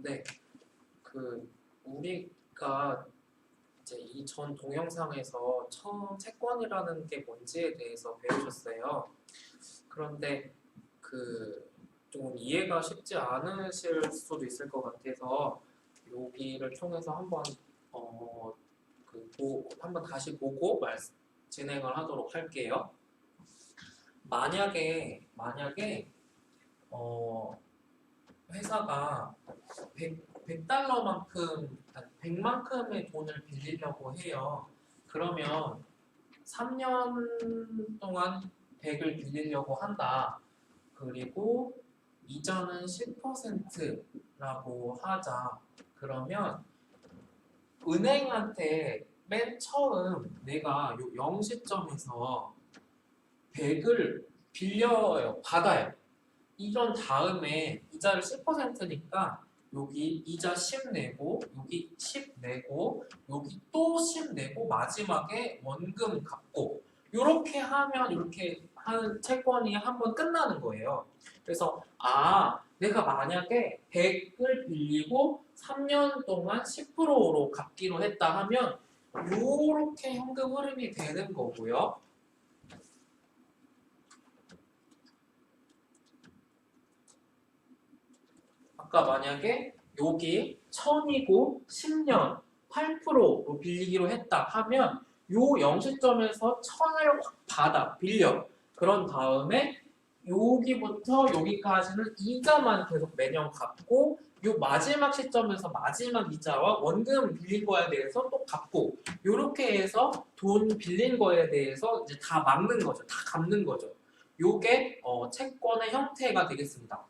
네, 우리가 이제 이 전 동영상에서 처음 채권이라는 게 뭔지에 대해서 배우셨어요. 그런데 좀 이해가 쉽지 않으실 수도 있을 것 같아서 여기를 통해서 한번 다시 보고 진행을 하도록 할게요. 만약에 회사가 100만큼의 돈을 빌리려고 해요. 그러면 3년 동안 100을 빌리려고 한다. 그리고 이자는 10%라고 하자. 그러면 은행한테 맨 처음 내가 0시점에서 100을 받아요. 이런 다음에 이자를 10%니까 여기 이자 10 내고 여기 10 내고 여기 또 10 내고 마지막에 원금 갚고 이렇게 하는 채권이 한번 끝나는 거예요. 그래서 내가 만약에 100을 빌리고 3년 동안 10%로 갚기로 했다 하면 이렇게 현금 흐름이 되는 거고요. 아까 만약에 여기 1000이고 10년 8%로 빌리기로 했다 하면 요 0시점에서 1000을 확 빌려. 그런 다음에 여기부터 여기까지는 이자만 계속 매년 갚고 요 마지막 시점에서 마지막 이자와 원금 빌린 거에 대해서 또 갚고 요렇게 해서 돈 빌린 거에 대해서 이제 다 막는 거죠. 다 갚는 거죠. 요게 채권의 형태가 되겠습니다.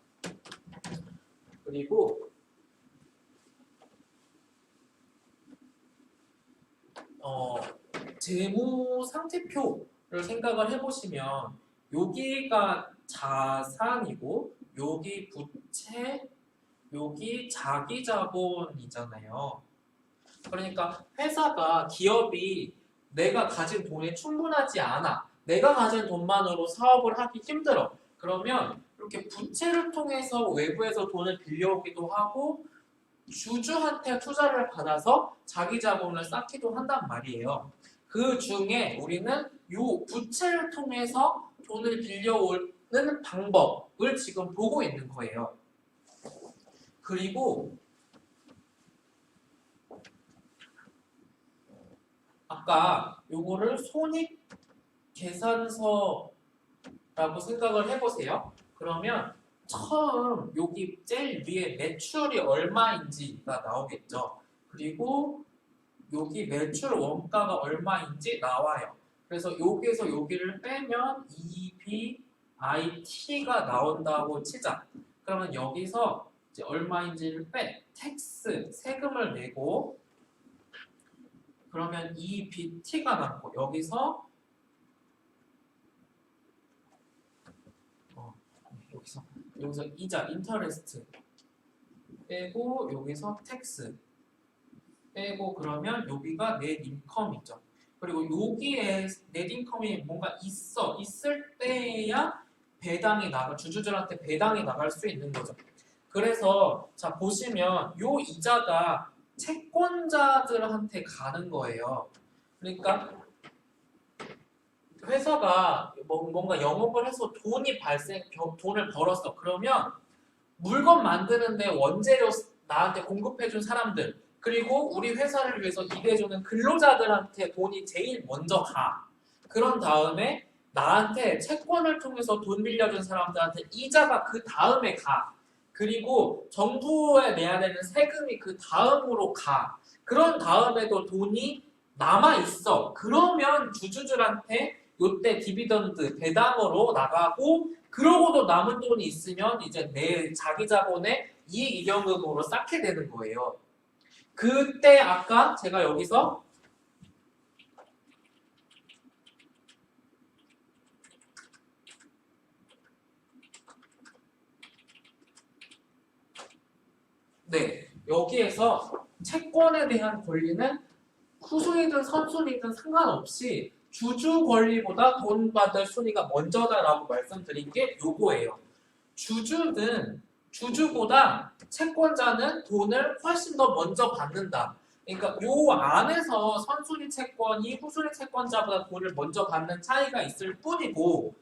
그리고 재무 상태표를 생각을 해보시면 여기가 자산이고 여기 부채, 여기 자기 자본이잖아요. 그러니까 기업이 내가 가진 돈이 충분하지 않아. 내가 가진 돈만으로 사업을 하기 힘들어. 그러면 이렇게 부채를 통해서 외부에서 돈을 빌려오기도 하고 주주한테 투자를 받아서 자기 자본을 쌓기도 한단 말이에요. 그 중에 우리는 이 부채를 통해서 돈을 빌려오는 방법을 지금 보고 있는 거예요. 그리고 아까 요거를 손익계산서라고 생각을 해보세요. 그러면 처음 여기 제일 위에 매출이 얼마인지가 나오겠죠. 그리고 여기 매출 원가가 얼마인지 나와요. 그래서 여기에서 여기를 빼면 EBIT가 나온다고 치자. 그러면 여기서 이제 얼마인지를 세금을 내고 그러면 EBT가 남고 여기서 이자, 인터레스트 빼고 여기서 텍스 빼고 그러면 여기가 넷 인컴이죠. 그리고 여기에 넷 인컴이 뭔가 있을 때야 주주들한테 배당이 나갈 수 있는 거죠. 그래서 자 보시면 요 이자가 채권자들한테 가는 거예요. 그러니까 회사가 뭔가 영업을 해서 돈을 벌었어. 그러면 물건 만드는데 원재료 나한테 공급해준 사람들 그리고 우리 회사를 위해서 일해주는 근로자들한테 돈이 제일 먼저 가. 그런 다음에 나한테 채권을 통해서 돈 빌려준 사람들한테 이자가 그 다음에 가. 그리고 정부에 내야 되는 세금이 그 다음으로 가. 그런 다음에도 돈이 남아있어. 그러면 주주들한테 요때 디비던드 배당으로 나가고 그러고도 남은 돈이 있으면 이제 내 자기 자본의 이익 이견금으로 쌓게 되는 거예요. 그때 아까 제가 여기서 여기에서 채권에 대한 권리는 후순위든 선순위든 상관없이 주주 권리보다 돈 받을 순위가 먼저다라고 말씀드린 게 요거예요. 주주는 주주보다 채권자는 돈을 훨씬 더 먼저 받는다. 그러니까 요 안에서 선순위 채권이 후순위 채권자보다 돈을 먼저 받는 차이가 있을 뿐이고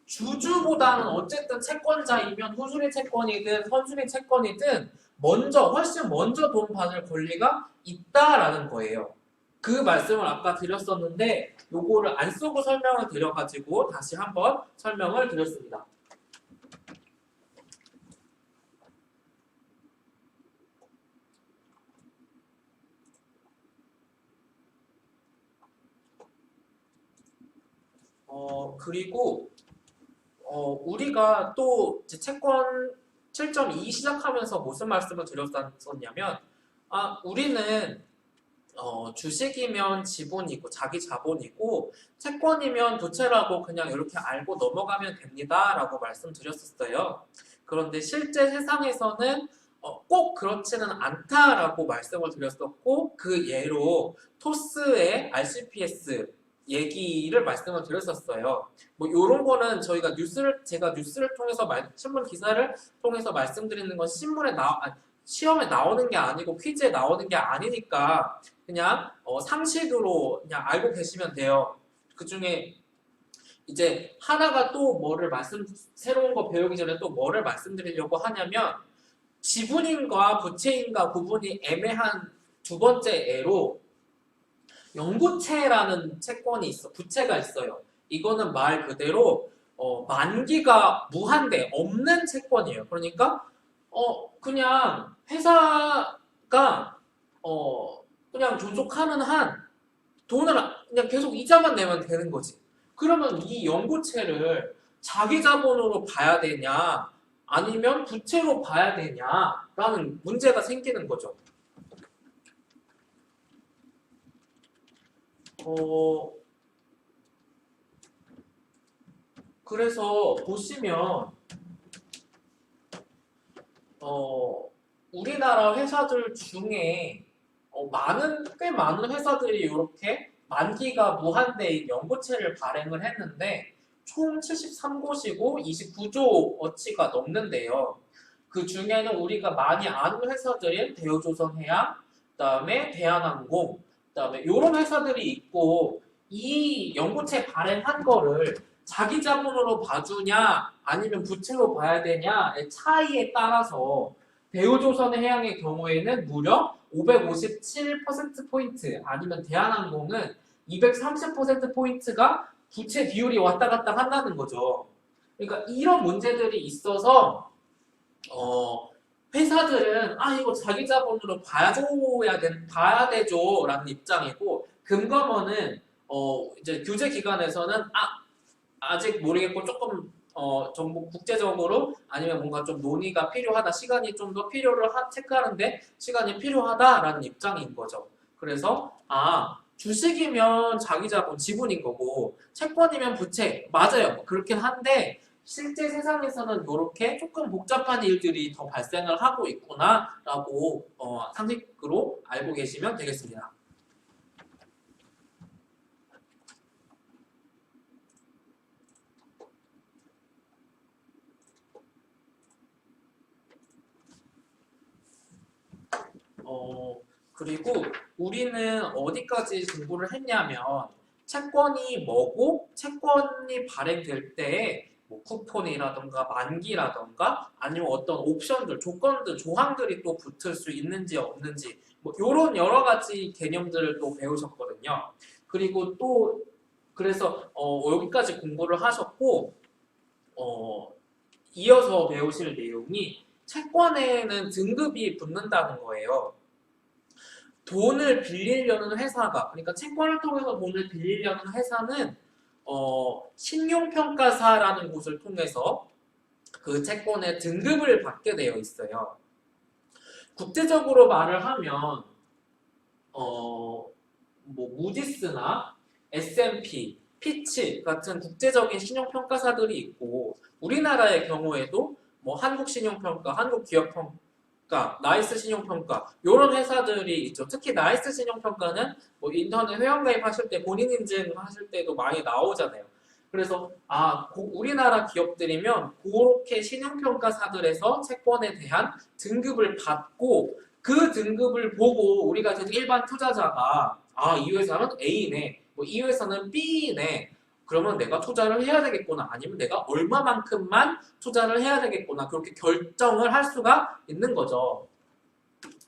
주주보다는 어쨌든 채권자이면 후순위 채권이든 선순위 채권이든 훨씬 먼저 돈 받을 권리가 있다라는 거예요. 그 말씀을 아까 드렸었는데 요거를 안 쓰고 설명을 드려가지고 다시 한번 설명을 드렸습니다. 그리고 우리가 또 이제 채권 7.2 시작하면서 무슨 말씀을 드렸었냐면 우리는 주식이면 지분이고 자기 자본이고 채권이면 부채라고 그냥 이렇게 알고 넘어가면 됩니다 라고 말씀드렸었어요. 그런데 실제 세상에서는 꼭 그렇지는 않다라고 말씀을 드렸었고 그 예로 토스의 RCPS 얘기를 말씀을 드렸었어요. 뭐 이런 거는 제가 뉴스를 통해서 신문 기사를 통해서 말씀드리는 건 시험에 나오는 게 아니고 퀴즈에 나오는 게 아니니까 그냥 상식으로 그냥 알고 계시면 돼요. 그 중에 이제 하나가 또 새로운 거 배우기 전에 또 뭐를 말씀드리려고 하냐면 지분인과 부채인가 구분이 애매한 두 번째 예로 영구채라는 부채가 있어요. 이거는 말 그대로 만기가 무한대 없는 채권이에요. 그러니까 그냥 회사가 그냥 존속하는 한 돈을 그냥 계속 이자만 내면 되는 거지. 그러면 이 영구채를 자기 자본으로 봐야 되냐 아니면 부채로 봐야 되냐라는 문제가 생기는 거죠. 그래서 보시면 우리나라 회사들 중에 꽤 많은 회사들이 이렇게 만기가 무한대인 연구체를 발행을 했는데 총 73곳이고 29조 어치가 넘는데요. 그 중에는 우리가 많이 아는 회사들인 대우조선해양, 그다음에 대한항공, 그다음에 이런 회사들이 있고 이 연구체 발행한 거를 자기 자본으로 봐주냐 아니면 부채로 봐야 되냐의 차이에 따라서 대우조선해양의 경우에는 무려 557%포인트 아니면 대한항공은 230%포인트가 부채 비율이 왔다 갔다 한다는 거죠. 그러니까 이런 문제들이 있어서 회사들은 이거 자기 자본으로 봐야 되죠 라는 입장이고 금감원은 이제 규제 기관에서는 아직 모르겠고 조금 정부 국제적으로 아니면 뭔가 좀 논의가 필요하다 시간이 좀 더 체크하는데 시간이 필요하다라는 입장인 거죠. 그래서 주식이면 자기 자본 지분인 거고 채권이면 부채 맞아요. 그렇긴 한데 실제 세상에서는 이렇게 조금 복잡한 일들이 더 발생을 하고 있구나라고 상식으로 알고 계시면 되겠습니다. 그리고 우리는 어디까지 공부를 했냐면 채권이 뭐고 채권이 발행될 때 뭐 쿠폰이라던가 만기라던가 아니면 어떤 옵션들, 조건들, 조항들이 또 붙을 수 있는지 없는지 뭐 이런 여러 가지 개념들을 또 배우셨거든요. 그리고 또 그래서 여기까지 공부를 하셨고 이어서 배우실 내용이 채권에는 등급이 붙는다는 거예요. 돈을 빌리려는 회사가 그러니까 채권을 통해서 돈을 빌리려는 회사는 신용평가사라는 곳을 통해서 그 채권의 등급을 받게 되어 있어요. 국제적으로 말을 하면 뭐 무디스나 S&P, 피치 같은 국제적인 신용평가사들이 있고 우리나라의 경우에도 뭐 한국신용평가, 한국기업평가, 나이스 신용평가 이런 회사들이 있죠. 특히 나이스 신용평가는 뭐 인터넷 회원가입 하실 때 본인 인증 하실 때도 많이 나오잖아요. 그래서 우리나라 기업들이면 그렇게 신용평가사들에서 채권에 대한 등급을 받고 그 등급을 보고 우리가 이제 일반 투자자가 이 회사는 A네, 뭐 이 회사는 B네. 그러면 내가 투자를 해야 되겠구나. 아니면 내가 얼마만큼만 투자를 해야 되겠구나. 그렇게 결정을 할 수가 있는 거죠.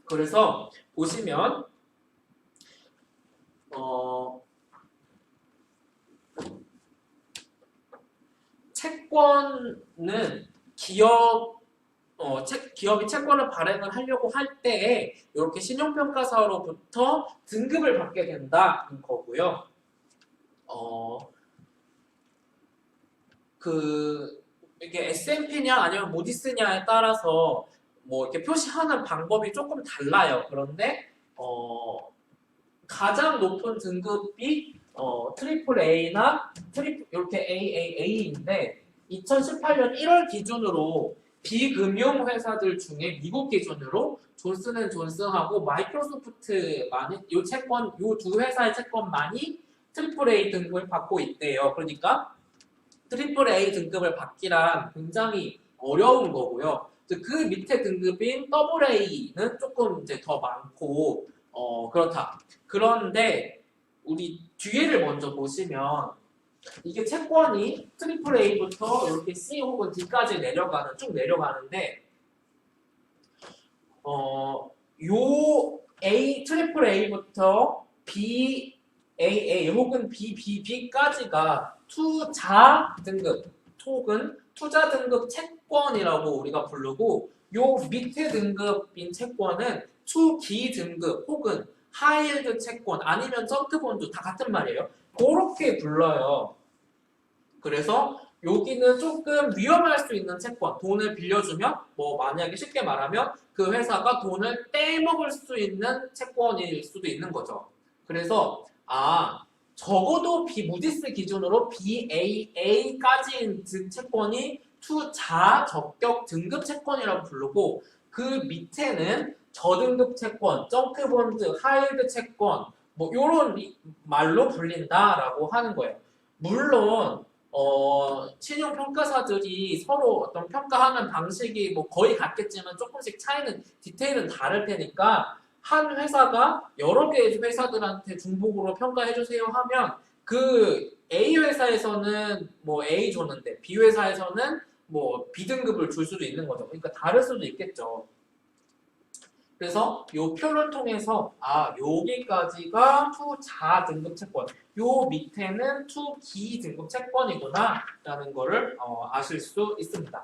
그래서 보시면 채권은 기업이 채권을 발행을 하려고 할 때에 이렇게 신용평가사로부터 등급을 받게 된다는 거고요. 이게 S&P냐 아니면 모디스냐에 따라서 뭐 이렇게 표시하는 방법이 조금 달라요. 그런데 가장 높은 등급이 트리플 A나 이렇게 AAA인데 2018년 1월 기준으로 비금융 회사들 중에 미국 기준으로 존슨앤존슨하고 마이크로소프트만이 요 두 회사의 채권만이 트리플 A 등급을 받고 있대요. 그러니까 트리플 A 등급을 받기란 굉장히 어려운 거고요. 그 밑에 등급인 더블 A는 조금 이제 더 많고 그렇다. 그런데 우리 뒤에를 먼저 보시면 이게 채권이 트리플 A부터 이렇게 C 혹은 D까지 쭉 내려가는데 요 트리플 A부터 BAA 혹은 BBB까지가 투자 등급 혹은 투자 등급 채권이라고 우리가 부르고 요 밑에 등급인 채권은 투기 등급 혹은 하이힐드 채권 아니면 정크본드 다 같은 말이에요. 그렇게 불러요. 그래서 여기는 조금 위험할 수 있는 채권, 돈을 빌려주면 뭐 만약에 쉽게 말하면 그 회사가 돈을 떼먹을 수 있는 채권일 수도 있는 거죠. 그래서 적어도 무디스 기준으로 BAA까지인 채권이 투자 적격 등급 채권이라고 부르고 그 밑에는 저등급 채권, 정크본드, 하이힐드 채권 뭐 이런 말로 불린다라고 하는 거예요. 물론 신용평가사들이 서로 어떤 평가하는 방식이 뭐 거의 같겠지만 조금씩 디테일은 다를 테니까 한 회사가 여러 개의 회사들한테 중복으로 평가해주세요 하면 그 A 회사에서는 뭐 A 줬는데 B 회사에서는 뭐 B 등급을 줄 수도 있는 거죠. 그러니까 다를 수도 있겠죠. 그래서 요 표를 통해서 여기까지가 투자 등급 채권, 요 밑에는 투기 등급 채권이구나 라는 거를 아실 수 있습니다.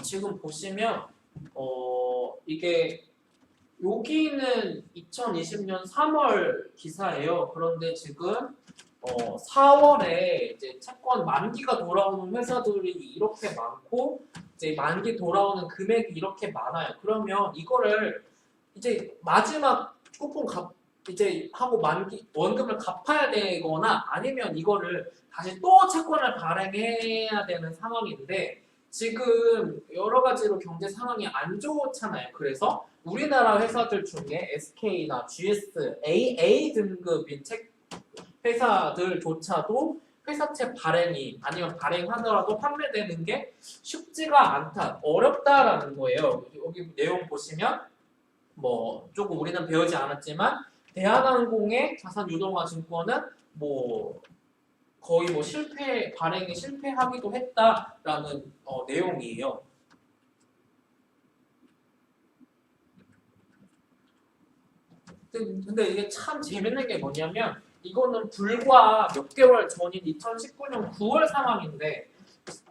지금 보시면 이게 여기는 2020년 3월 기사예요. 그런데 지금 4월에 이제 채권 만기가 돌아오는 회사들이 이렇게 많고 이제 만기 돌아오는 금액이 이렇게 많아요. 그러면 이거를 이제 마지막 쿠폰 이제 하고 원금을 갚아야 되거나 아니면 이거를 다시 또 채권을 발행해야 되는 상황인데 지금 여러 가지로 경제 상황이 안 좋잖아요. 그래서 우리나라 회사들 중에 SK나 GS, AA 등급인 회사들조차도 회사채 발행이 아니면 발행하더라도 판매되는 게 쉽지가 않다, 어렵다라는 거예요. 여기 내용 보시면 뭐 조금 우리는 배우지 않았지만 대한항공의 자산유동화증권은 뭐 거의 뭐 발행이 실패하기도 했다라는 내용이에요. 근데 이게 참 재밌는 게 뭐냐면 이거는 불과 몇 개월 전인 2019년 9월 상황인데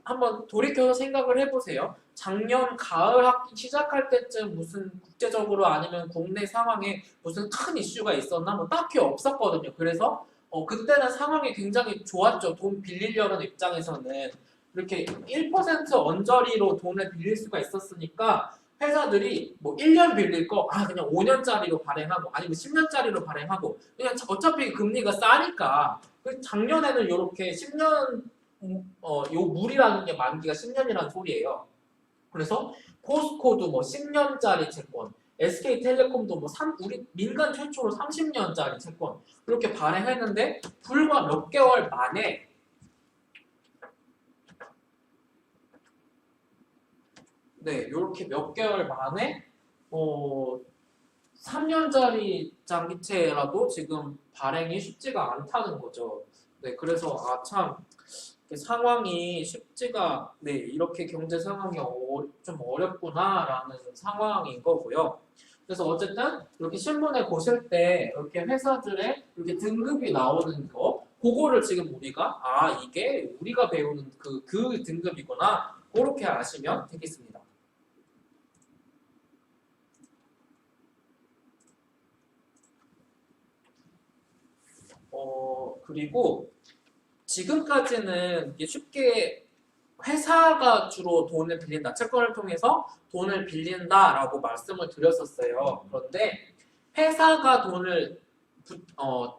한번 돌이켜서 생각을 해보세요. 작년 가을 학기 시작할 때쯤 무슨 국제적으로 아니면 국내 상황에 무슨 큰 이슈가 있었나? 뭐 딱히 없었거든요. 그래서 그때는 상황이 굉장히 좋았죠. 돈 빌리려는 입장에서는 이렇게 1% 언저리로 돈을 빌릴 수가 있었으니까 회사들이 뭐 1년 빌릴 거 그냥 5년짜리로 발행하고 아니면 10년짜리로 발행하고 그냥 어차피 금리가 싸니까 작년에는 이렇게 10년 요 물이라는 게 만기가 10년이라는 소리예요. 그래서 포스코도 뭐 10년짜리 채권, SK텔레콤도 뭐 우리 민간 최초로 30년짜리 채권 이렇게 발행했는데 불과 몇 개월 만에 이렇게 몇 개월 만에 3년짜리 장기채라도 지금 발행이 쉽지가 않다는 거죠. 그래서 참 상황이 쉽지가 이렇게 경제 상황이 좀 어렵구나라는 상황인 거고요. 그래서 어쨌든 이렇게 신문에 보실 때 이렇게 회사들의 이렇게 등급이 나오는 거 그거를 지금 우리가 이게 우리가 배우는 그 등급이구나 그렇게 아시면 되겠습니다. 그리고 지금까지는 이게 쉽게 회사가 주로 돈을 빌린다, 채권을 통해서 돈을 빌린다라고 말씀을 드렸었어요. 그런데 회사가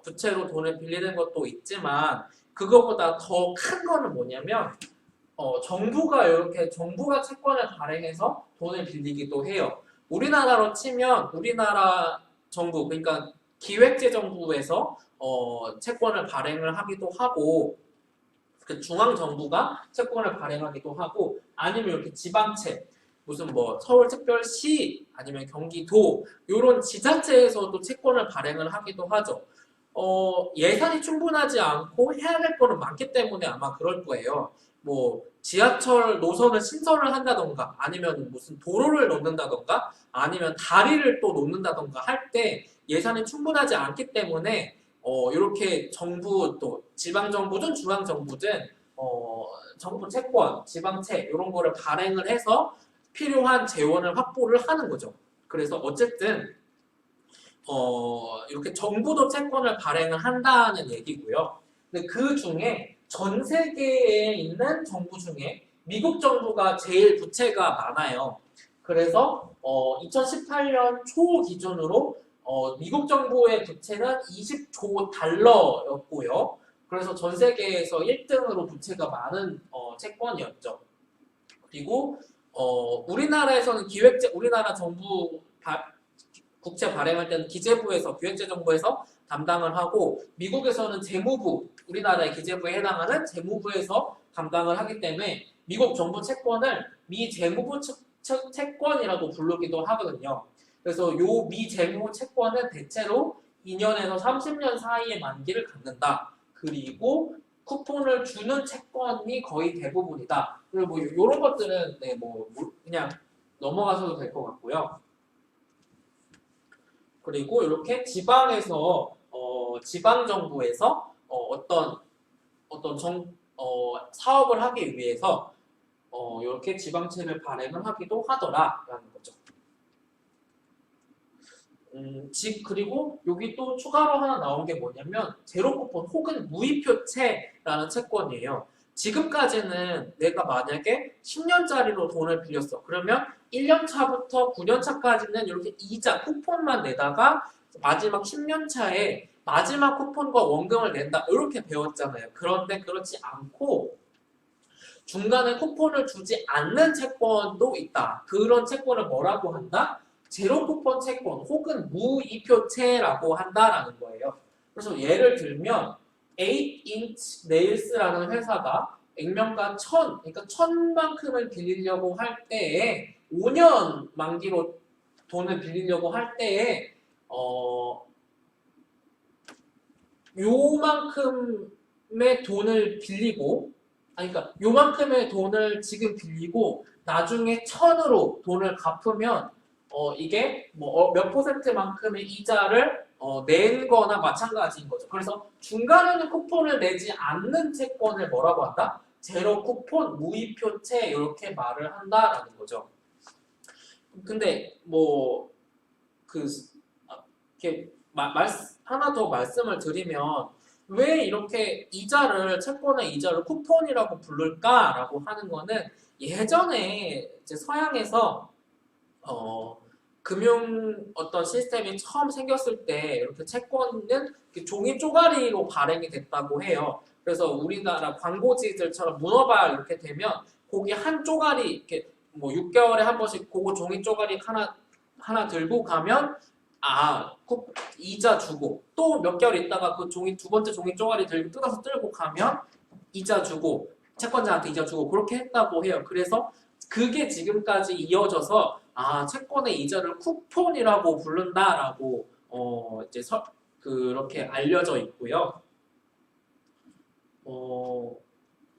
부채로 돈을 빌리는 것도 있지만 그거보다 더 큰 거는 뭐냐면 정부가 채권을 발행해서 돈을 빌리기도 해요. 우리나라로 치면 우리나라 정부, 그러니까 기획재정부에서 채권을 발행을 하기도 하고 그 중앙정부가 채권을 발행하기도 하고 아니면 이렇게 지방채 무슨 뭐 서울특별시 아니면 경기도 이런 지자체에서도 채권을 발행을 하기도 하죠. 예산이 충분하지 않고 해야 될 거는 많기 때문에 아마 그럴 거예요. 뭐 지하철 노선을 신설을 한다던가 아니면 무슨 도로를 놓는다던가 아니면 다리를 또 놓는다던가 할 때 예산이 충분하지 않기 때문에 이렇게 정부 또 지방정부든 중앙정부든 정부 채권, 지방채 이런 거를 발행을 해서 필요한 재원을 확보를 하는 거죠. 그래서 어쨌든 이렇게 정부도 채권을 발행을 한다는 얘기고요. 근데 그 중에 전 세계에 있는 정부 중에 미국 정부가 제일 부채가 많아요. 그래서 2018년 초 기준으로 미국 정부의 부채는 20조 달러였고요. 그래서 전 세계에서 1등으로 부채가 많은 채권이었죠. 그리고 우리나라에서는 우리나라 정부 국채 발행할 때는 기재부에서 기획재정부에서 담당을 하고 미국에서는 재무부, 우리나라의 기재부에 해당하는 재무부에서 담당을 하기 때문에 미국 정부 채권을 미재무부 채권이라고 부르기도 하거든요. 그래서 요 미재무 채권은 대체로 2년에서 30년 사이에 만기를 갖는다. 그리고 쿠폰을 주는 채권이 거의 대부분이다. 그리고 뭐 이런 것들은 그냥 넘어가셔도 될 것 같고요. 그리고 이렇게 지방에서 지방 정부에서 어떤 사업을 하기 위해서 이렇게 지방채를 발행을 하기도 하더라라는 거죠. 그리고 여기 또 추가로 하나 나온 게 뭐냐면 제로 쿠폰 혹은 무이표채라는 채권이에요. 지금까지는 내가 만약에 10년짜리로 돈을 빌렸어. 그러면 1년 차부터 9년 차까지는 이렇게 이자, 쿠폰만 내다가 마지막 10년 차에 마지막 쿠폰과 원금을 낸다. 이렇게 배웠잖아요. 그런데 그렇지 않고 중간에 쿠폰을 주지 않는 채권도 있다. 그런 채권을 뭐라고 한다? 제로 쿠폰 채권 혹은 무이표채라고 한다라는 거예요. 그래서 예를 들면 8인치 네일스라는 회사가 액면가 1000, 그러니까 1000만큼을 빌리려고 할 때에 5년 만기로 돈을 빌리려고 할 때에 요만큼의 돈을 빌리고 그러니까 요만큼의 돈을 지금 빌리고 나중에 1000으로 돈을 갚으면 이게 뭐 몇 퍼센트만큼의 이자를 낸 거나 마찬가지인 거죠. 그래서 중간에는 쿠폰을 내지 않는 채권을 뭐라고 한다? 제로 쿠폰, 무이표채 이렇게 말을 한다라는 거죠. 근데 이렇게 하나 더 말씀을 드리면 왜 이렇게 채권의 이자를 쿠폰이라고 부를까라고 하는 거는 예전에 이제 서양에서 어, 금융 어떤 시스템이 처음 생겼을 때 이렇게 채권은 이렇게 종이 쪼가리로 발행이 됐다고 해요. 그래서 우리나라 광고지들처럼 문어발 이렇게 되면 거기 한 쪼가리 이렇게 뭐 6개월에 한 번씩 그거 종이 쪼가리 하나 들고 가면 이자 주고 또 몇 개월 있다가 그 종이 두 번째 종이 쪼가리 들고 뜯어서 들고 가면 이자 주고 채권자한테 이자 주고 그렇게 했다고 해요. 그래서 그게 지금까지 이어져서 채권의 이자를 쿠폰이라고 부른다라고 이제 그렇게 알려져 있고요.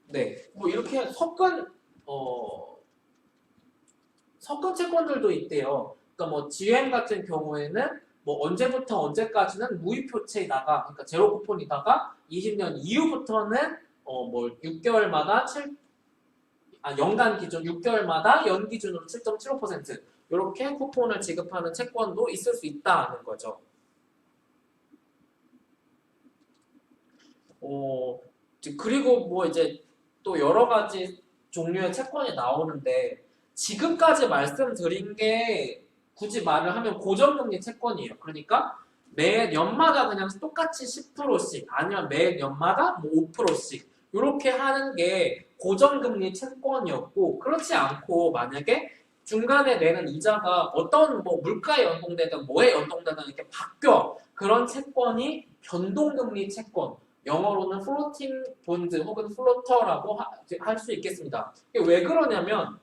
네, 뭐 이렇게 섞은 채권들도 있대요. 그러니까 뭐 GM 같은 경우에는 뭐 언제부터 언제까지는 무이표체에다가 그러니까 제로 쿠폰이다가 20년 이후부터는 뭐 6개월마다 연간 기준 6개월마다 연 기준으로 7.75% 이렇게 쿠폰을 지급하는 채권도 있을 수 있다는 거죠. 그리고 뭐 이제 또 여러 가지 종류의 채권이 나오는데 지금까지 말씀드린 게 굳이 말을 하면 고정금리 채권이에요. 그러니까 매 연마다 그냥 똑같이 10%씩 아니면 매 연마다 뭐 5%씩 이렇게 하는 게 고정금리 채권이었고 그렇지 않고 만약에 중간에 내는 이자가 어떤 뭐 물가에 연동되든 뭐에 연동되든 이렇게 바뀌어 그런 채권이 변동금리 채권 영어로는 플로팅 본드 혹은 플로터라고 할 수 있겠습니다. 이게 왜 그러냐면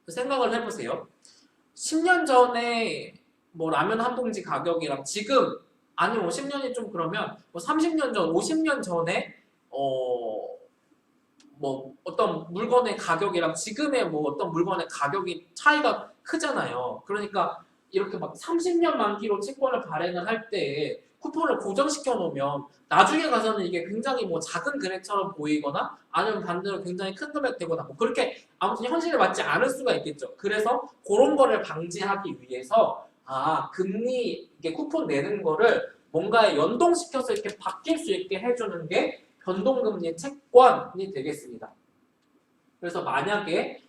생각을 해보세요. 10년 전에 뭐 라면 한 봉지 가격이랑 지금 아니면 50년이 좀 그러면 뭐 30년 전, 50년 전에 뭐 어떤 물건의 가격이랑 지금의 뭐 어떤 물건의 가격이 차이가 크잖아요. 그러니까 이렇게 막 30년 만기로 채권을 발행을 할 때 쿠폰을 고정시켜 놓으면 나중에 가서는 이게 굉장히 뭐 작은 금액처럼 보이거나 아니면 반대로 굉장히 큰 금액 되거나 뭐 그렇게 아무튼 현실에 맞지 않을 수가 있겠죠. 그래서 그런 거를 방지하기 위해서 금리 이게 쿠폰 내는 거를 뭔가에 연동시켜서 이렇게 바뀔 수 있게 해주는 게 변동금리 채권이 되겠습니다. 그래서 만약에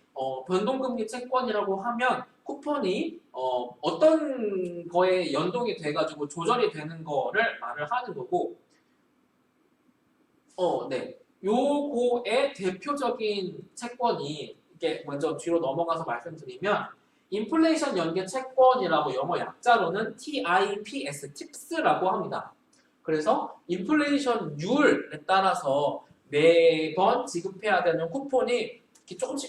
변동금리 채권이라고 하면 쿠폰이 어떤 거에 연동이 돼가지고 조절이 되는 거를 말을 하는 거고 네. 요거의 대표적인 채권이 이게 먼저 뒤로 넘어가서 말씀드리면 인플레이션 연계 채권이라고 영어 약자로는 TIPS, TIPS라고 합니다. 그래서 인플레이션율에 따라서 매번 지급해야 되는 쿠폰이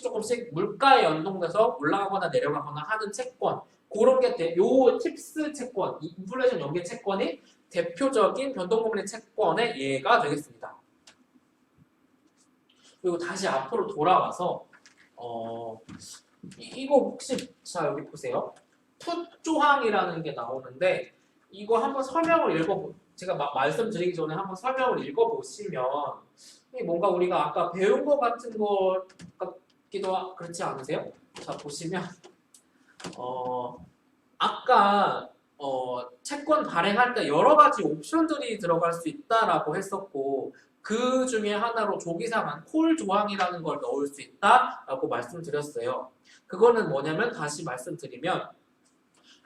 조금씩 물가에 연동돼서 올라가거나 내려가거나 하는 채권 그런 게 요 팁스 채권, 인플레이션 연계 채권이 대표적인 변동금리 채권의 예가 되겠습니다. 그리고 다시 앞으로 돌아와서 이거 혹시 자 여기 보세요. 풋 조항이라는 게 나오는데 이거 한번 설명을 제가 말씀드리기 전에 한번 설명을 읽어보시면 뭔가 우리가 아까 배운 것 같은 것 같기도 그렇지 않으세요? 자 보시면 아까 채권 발행할 때 여러 가지 옵션들이 들어갈 수 있다라고 했었고 그 중에 하나로 조기상한 콜 조항이라는 걸 넣을 수 있다라고 말씀드렸어요. 그거는 뭐냐면 다시 말씀드리면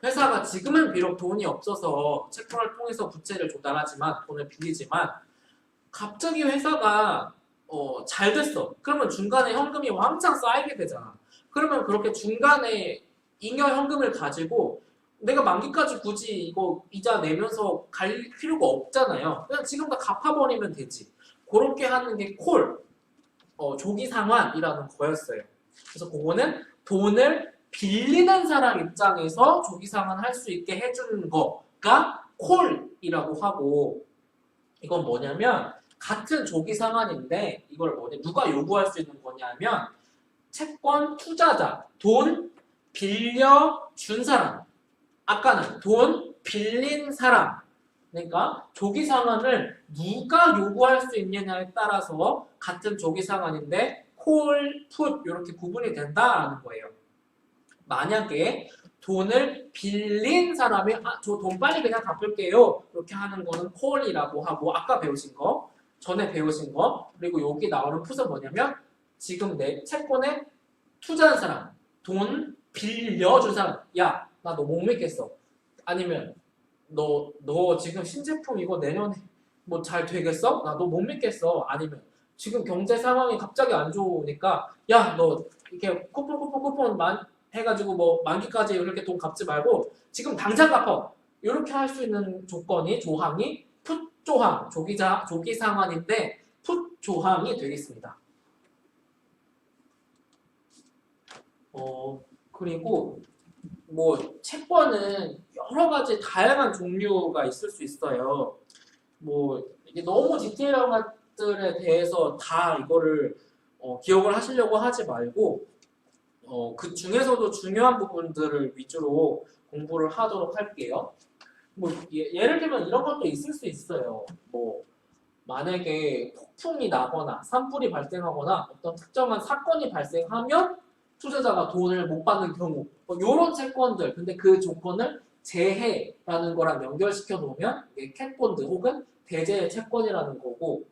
회사가 지금은 비록 돈이 없어서 채권을 통해서 부채를 조달하지만 돈을 빌리지만 갑자기 회사가 잘 됐어. 그러면 중간에 현금이 왕창 쌓이게 되잖아. 그러면 그렇게 중간에 잉여 현금을 가지고 내가 만기까지 굳이 이거 이자 내면서 갈 필요가 없잖아요. 그냥 지금 다 갚아버리면 되지. 그렇게 하는 게 콜, 조기 상환이라는 거였어요. 그래서 그거는 돈을 빌리는 사람 입장에서 조기 상환할 수 있게 해주는 거가 콜이라고 하고 이건 뭐냐면 같은 조기 상환인데 이걸 누가 요구할 수 있는 거냐면 채권 투자자, 돈 빌려준 사람 아까는 돈 빌린 사람 그러니까 조기 상환을 누가 요구할 수 있느냐에 따라서 같은 조기 상환인데 콜, 풋 이렇게 구분이 된다라는 거예요. 만약에 돈을 빌린 사람이 저 돈 빨리 그냥 갚을게요 이렇게 하는 거는 콜이라고 하고 아까 배우신 거 전에 배우신 거 그리고 여기 나오는 풋은 뭐냐면 지금 내 채권에 투자한 사람 돈 빌려준 사람, 야, 나 너 못 믿겠어. 아니면 너 지금 신제품 이거 내년에 뭐 잘 되겠어? 나 너 못 믿겠어. 아니면 지금 경제 상황이 갑자기 안 좋으니까 야, 너 이렇게 쿠폰 해가지고 뭐 만기까지 이렇게 돈 갚지 말고 지금 당장 갚아. 이렇게 할 수 있는 조항이 풋조항, 조기상환인데 풋조항이 되겠습니다. 그리고 뭐 채권은 여러 가지 다양한 종류가 있을 수 있어요. 뭐 이게 너무 디테일한 것들에 대해서 다 이거를 기억을 하시려고 하지 말고 그 중에서도 중요한 부분들을 위주로 공부를 하도록 할게요. 뭐 예를 들면 이런 것도 있을 수 있어요. 뭐 만약에 폭풍이 나거나 산불이 발생하거나 어떤 특정한 사건이 발생하면 투자자가 돈을 못 받는 경우 이런 채권들 근데 그 조건을 재해라는 거랑 연결시켜 놓으면 이게 캣본드 혹은 대재 채권이라는 거고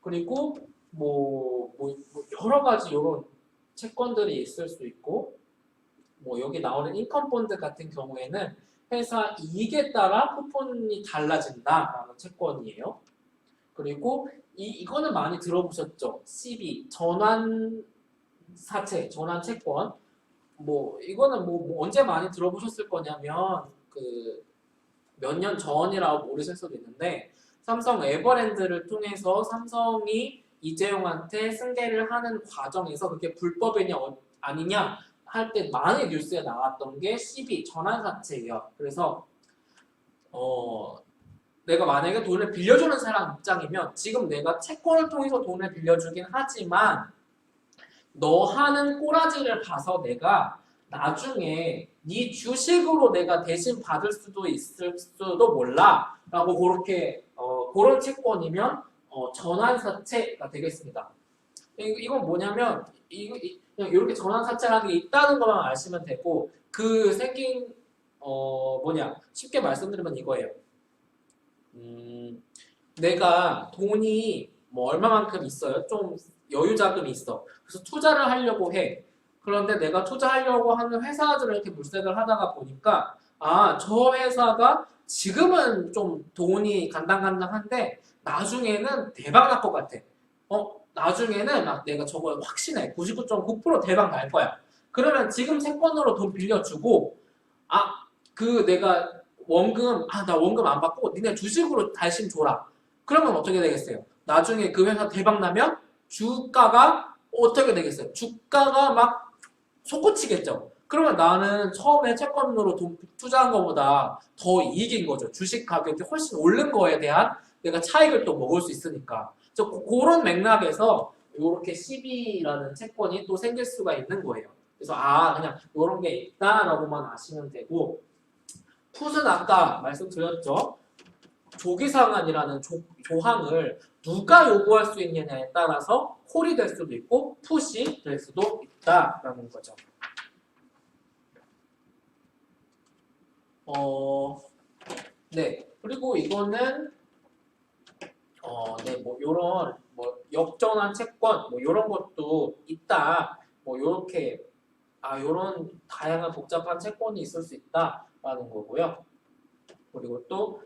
그리고 뭐 여러 가지 이런 채권들이 있을 수 있고 뭐 여기 나오는 인컴본드 같은 경우에는 회사 이익에 따라 쿠폰이 달라진다라는 채권이에요. 그리고 이거는 많이 들어보셨죠? CB 전환사채, 전환채권. 뭐 이거는 뭐 언제 많이 들어보셨을 거냐면 그 몇 년 전이라고 모르실 수도 있는데 삼성 에버랜드를 통해서 삼성이 이재용한테 승계를 하는 과정에서 그게 불법이냐 아니냐 할 때 많이 뉴스에 나왔던 게 CB 전환사채예요. 그래서 내가 만약에 돈을 빌려주는 사람 입장이면 지금 내가 채권을 통해서 돈을 빌려주긴 하지만 너 하는 꼬라지를 봐서 내가 나중에 네 주식으로 내가 대신 받을 수도 있을 수도 몰라 라고 그렇게 그런 채권이면 전환사채가 되겠습니다. 이건 뭐냐면 그냥 이렇게 전환사채라는 게 있다는 것만 아시면 되고 그 생긴 쉽게 말씀드리면 이거예요. 내가 돈이 뭐 얼마만큼 있어요? 좀 여유 자금이 있어. 그래서 투자를 하려고 해. 그런데 내가 투자하려고 하는 회사들을 이렇게 물색을 하다가 보니까 저 회사가 지금은 좀 돈이 간당간당한데 나중에는 대박 날 것 같아. 나중에는 막 내가 저거 확신해. 99.9% 대박 날 거야. 그러면 지금 채권으로 돈 빌려주고 그 내가 원금 나 원금 안 받고 니네 주식으로 대신 줘라. 그러면 어떻게 되겠어요? 나중에 그 회사 대박 나면 주가가 어떻게 되겠어요? 주가가 막 솟구치겠죠. 그러면 나는 처음에 채권으로 돈 투자한 것보다 더 이익인 거죠. 주식 가격이 훨씬 오른 거에 대한 내가 차익을 또 먹을 수 있으니까. 그런 맥락에서 이렇게 CB라는 채권이 또 생길 수가 있는 거예요. 그래서 그냥 이런 게 있다라고만 아시면 되고 풋은 아까 말씀드렸죠. 조기상환이라는 조항을 누가 요구할 수 있느냐에 따라서 콜이 될 수도 있고 풋이 될 수도 있다라는 거죠. 네. 그리고 이거는 뭐 요런 뭐 역전환 채권 뭐 요런 것도 있다. 뭐 요렇게 요런 다양한 복잡한 채권이 있을 수 있다라는 거고요. 그리고 또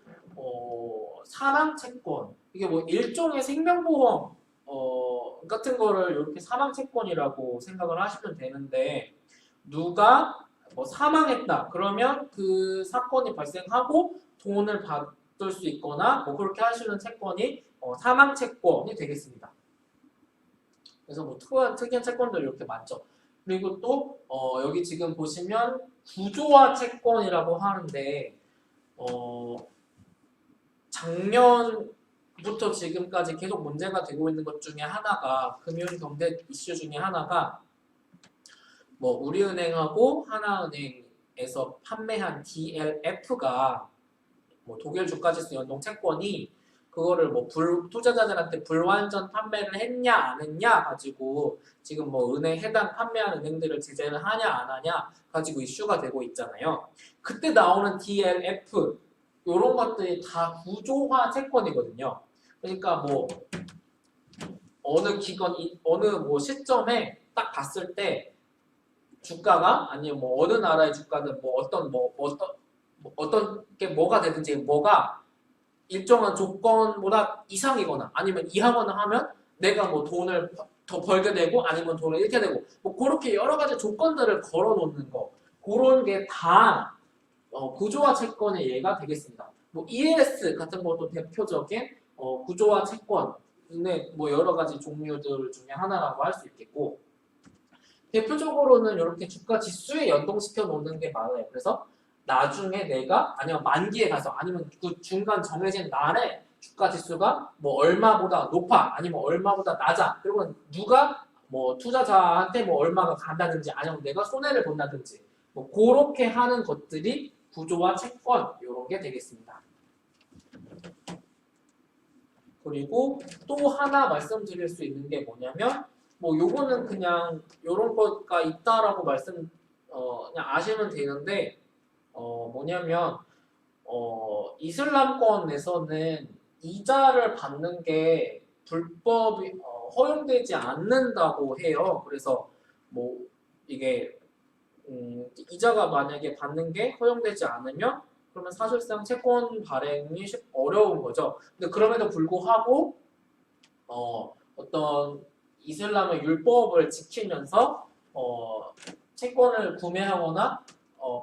사망 채권 이게 뭐 일종의 생명보험 같은 거를 이렇게 사망 채권이라고 생각을 하시면 되는데 누가 뭐 사망했다 그러면 그 사건이 발생하고 돈을 받을 수 있거나 뭐 그렇게 하시는 채권이 사망 채권이 되겠습니다. 그래서 뭐 특이한 채권들 이렇게 많죠. 그리고 또 여기 지금 보시면 구조화 채권이라고 하는데 작년부터 지금까지 계속 문제가 되고 있는 것 중에 하나가 금융 경제 이슈 중에 하나가 뭐 우리은행하고 하나은행에서 판매한 DLF가 뭐 독일 주가지수 연동 채권이 그거를 뭐 투자자들한테 불완전 판매를 했냐 안 했냐 가지고 지금 뭐 해당 판매한 은행들을 제재를 하냐 안 하냐 가지고 이슈가 되고 있잖아요. 그때 나오는 DLF 이런 것들이 다 구조화 채권이거든요. 그러니까 뭐 어느 기관 어느 뭐 시점에 딱 봤을 때 주가가 아니면 뭐 어느 나라의 주가든 뭐 어떤 게 뭐가 되든지 뭐가 일정한 조건보다 이상이거나 아니면 이하거나 하면 내가 뭐 돈을 더 벌게 되고 아니면 돈을 잃게 되고 뭐 그렇게 여러 가지 조건들을 걸어 놓는 거 그런 게 다 구조화 채권의 예가 되겠습니다. 뭐 ELS 같은 것도 대표적인 구조화 채권의 뭐 여러 가지 종류들 중에 하나라고 할 수 있겠고 대표적으로는 이렇게 주가 지수에 연동시켜 놓는 게 많아요. 그래서 나중에 내가 아니면 만기에 가서 아니면 그 중간 정해진 날에 주가 지수가 뭐 얼마보다 높아 아니면 얼마보다 낮아 그리고 누가 뭐 투자자한테 뭐 얼마가 간다든지 아니면 내가 손해를 본다든지 뭐 그렇게 하는 것들이 구조화 채권 이런 게 되겠습니다. 그리고 또 하나 말씀드릴 수 있는 게 뭐냐면 뭐 요거는 그냥 요런 거가 있다라고 그냥 아시면 되는데 뭐냐면 이슬람권에서는 이자를 받는 게 불법이 허용되지 않는다고 해요. 그래서 뭐 이게 이자가 만약에 받는 게 허용되지 않으면 그러면 사실상 채권 발행이 어려운 거죠. 근데 그럼에도 불구하고 어떤 이슬람의 율법을 지키면서 채권을 구매하거나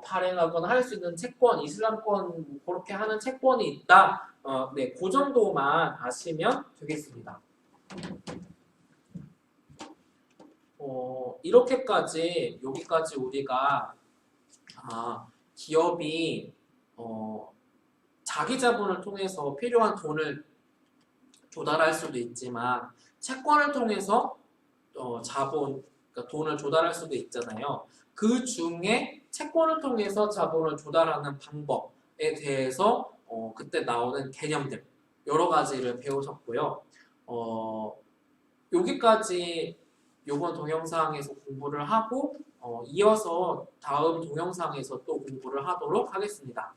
발행하거나 할 수 있는 채권, 이슬람권 그렇게 하는 채권이 있다. 네, 그 정도만 아시면 되겠습니다. 이렇게까지 여기까지 우리가 기업이 자기 자본을 통해서 필요한 돈을 조달할 수도 있지만 채권을 통해서 그러니까 돈을 조달할 수도 있잖아요. 그 중에 채권을 통해서 자본을 조달하는 방법에 대해서 그때 나오는 개념들 여러 가지를 배우셨고요. 여기까지 이번 동영상에서 공부를 하고 이어서 다음 동영상에서 또 공부를 하도록 하겠습니다.